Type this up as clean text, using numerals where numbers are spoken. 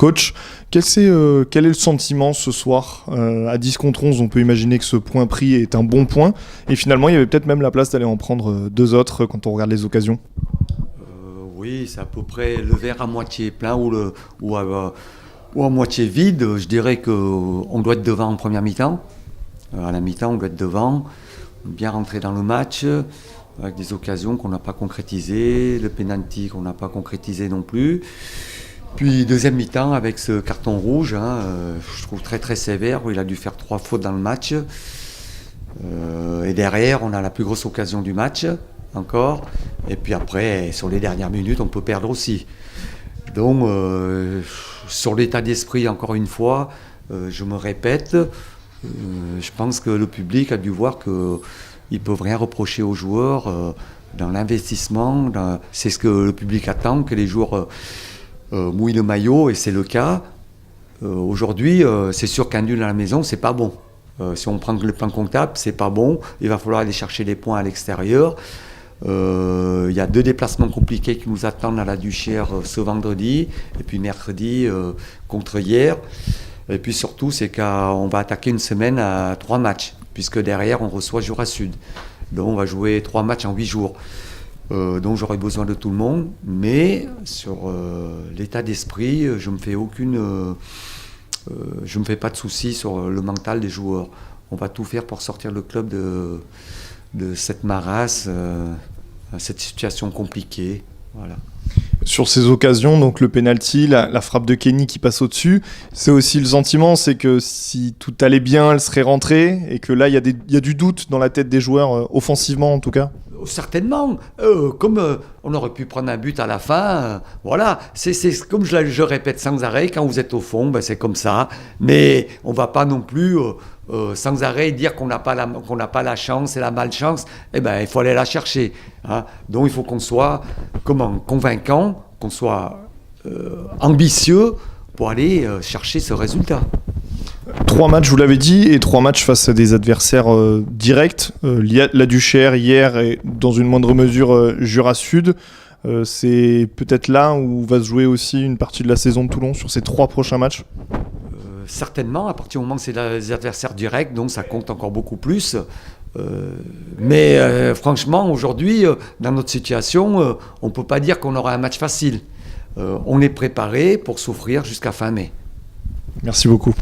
Coach, quel est le sentiment ce soir à 10 contre 11, on peut imaginer que ce point pris est un bon point. Et finalement, il y avait peut-être même la place d'aller en prendre 2 autres quand on regarde les occasions. Oui, c'est à peu près le verre à moitié plein ou à moitié vide. Je dirais qu'on doit être devant en première mi-temps. À la mi-temps, on doit être devant, bien rentrer dans le match, avec des occasions qu'on n'a pas concrétisées, le penalty qu'on n'a pas concrétisé non plus. Puis deuxième mi-temps avec ce carton rouge, je trouve très très sévère, où il a dû faire 3 fautes dans le match. Et derrière, on a la plus grosse occasion du match, encore. Et puis après, sur les dernières minutes, on peut perdre aussi. Donc, sur l'état d'esprit, encore une fois, je me répète, je pense que le public a dû voir qu'ils ne peuvent rien reprocher aux joueurs dans l'investissement. C'est ce que le public attend, que les joueurs mouillent le maillot, et c'est le cas. Aujourd'hui, c'est sûr qu'un nul à la maison, c'est pas bon. Si on prend le plan comptable, c'est pas bon. Il va falloir aller chercher les points à l'extérieur. Il y a 2 déplacements compliqués qui nous attendent à la Duchère ce vendredi, et puis mercredi contre hier. Et puis surtout, c'est qu'on va attaquer une semaine à 3 matchs, puisque derrière, on reçoit Jura Sud. Donc on va jouer 3 matchs en 8 jours. Donc j'aurai besoin de tout le monde, mais sur l'état d'esprit, je me fais pas de soucis sur le mental des joueurs. On va tout faire pour sortir le club de cette marasse, cette situation compliquée. Voilà. Sur ces occasions, donc le penalty, la frappe de Kenny qui passe au-dessus, c'est aussi le sentiment, c'est que si tout allait bien, elle serait rentrée, et que là, il y a du doute dans la tête des joueurs, offensivement en tout cas. Certainement, comme on aurait pu prendre un but à la fin, voilà, c'est comme je répète sans arrêt, quand vous êtes au fond, c'est comme ça, mais on ne va pas non plus sans arrêt dire qu'on n'a pas la chance et la malchance. Il faut aller la chercher, hein. Donc il faut qu'on soit convaincant, qu'on soit ambitieux pour aller chercher ce résultat. 3 matchs, vous l'avez dit, et 3 matchs face à des adversaires directs. La Duchère hier, et dans une moindre mesure Jura Sud. C'est peut-être là où va se jouer aussi une partie de la saison de Toulon, sur ces 3 prochains matchs. Certainement, à partir du moment où c'est des adversaires directs, donc ça compte encore beaucoup plus. Mais franchement, aujourd'hui, dans notre situation, on ne peut pas dire qu'on aura un match facile. On est préparé pour souffrir jusqu'à fin mai. Merci beaucoup.